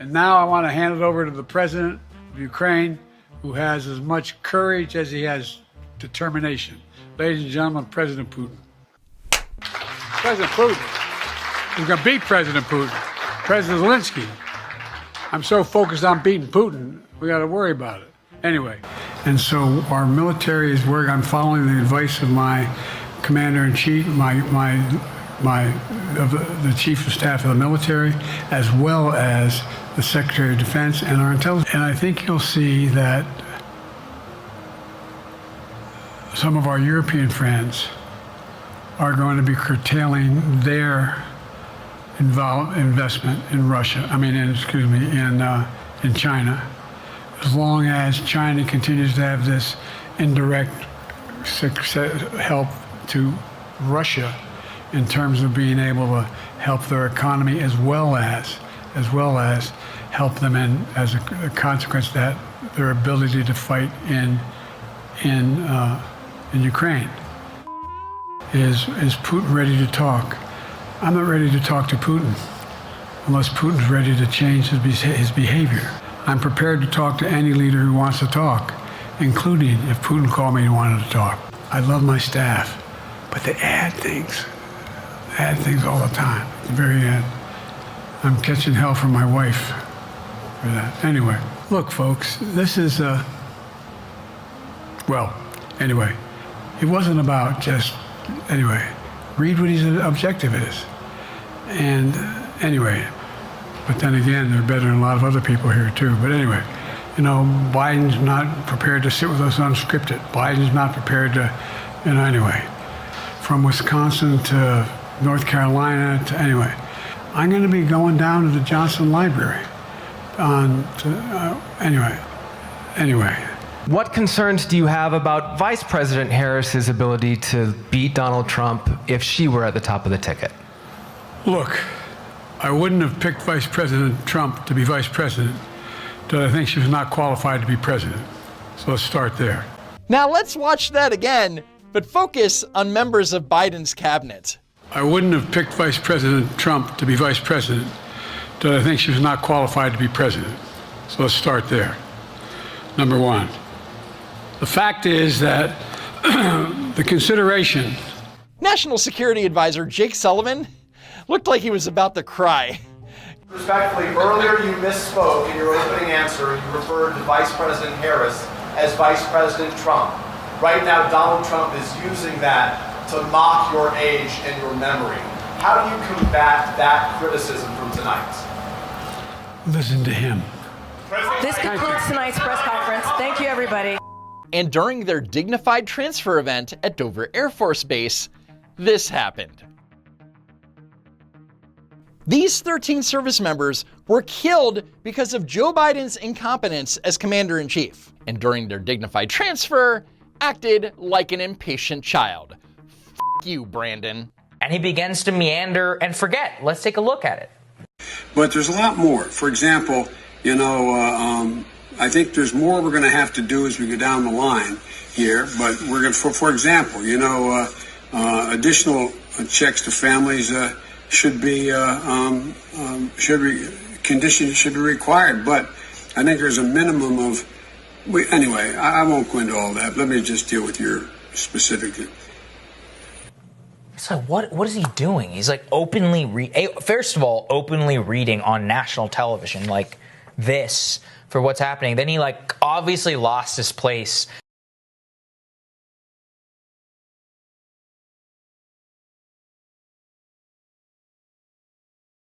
And now I want to hand it over to the president of Ukraine, who has as much courage as he has determination. Ladies and gentlemen, President Putin. President Putin. He's going to beat President Putin. President Zelensky. I'm so focused on beating Putin, we got to worry about it. Anyway, and so our military is working. I'm following the advice of my commander-in-chief, the chief of staff of the military, as well as the Secretary of Defense and our intelligence. And I think you'll see that some of our European friends are going to be curtailing their investment in Russia. In China, as long as China continues to have this indirect help to Russia in terms of being able to help their economy as well as help them in, as a consequence of that, their ability to fight in Ukraine. Is Putin ready to talk? I'm not ready to talk to Putin unless Putin's ready to change his behavior. I'm prepared to talk to any leader who wants to talk, including if Putin called me and wanted to talk. I love my staff, but they add things all the time. At the very end, I'm catching hell from my wife for that. Anyway, look, folks, this is it wasn't about just, read what his objective is. And but then again, they're better than a lot of other people here too. But Biden's not prepared to sit with us unscripted. Biden's not prepared to, from Wisconsin to North Carolina to, I'm going to be going down to the Johnson Library What concerns do you have about Vice President Harris's ability to beat Donald Trump if she were at the top of the ticket? Look, I wouldn't have picked Vice President Trump to be vice president, but I think she was not qualified to be president. So let's start there. Now let's watch that again, but focus on members of Biden's cabinet. I wouldn't have picked Vice President Trump to be vice president, but I think she was not qualified to be president. So let's start there. Number one. The fact is that the consideration. National Security Advisor Jake Sullivan looked like he was about to cry. Respectfully, earlier you misspoke in your opening answer. You referred to Vice President Harris as Vice President Trump. Right now, Donald Trump is using that to mock your age and your memory. How do you combat that criticism from tonight? Listen to him. This concludes tonight's press conference. Thank you, everybody. And during their dignified transfer event at Dover Air Force Base, this happened. These 13 service members were killed because of Joe Biden's incompetence as commander-in-chief, and during their dignified transfer, acted like an impatient child. F you, Brandon. And he begins to meander and forget. Let's take a look at it. But there's a lot more. For example, I think there's more we're going to have to do as we go down the line here. But we're going to, for example, additional checks to families conditions should be required. But I think there's a minimum of. I won't go into all that. Let me just deal with your specific. So what is he doing? He's like first of all, openly reading on national television like this for what's happening. Then he obviously lost his place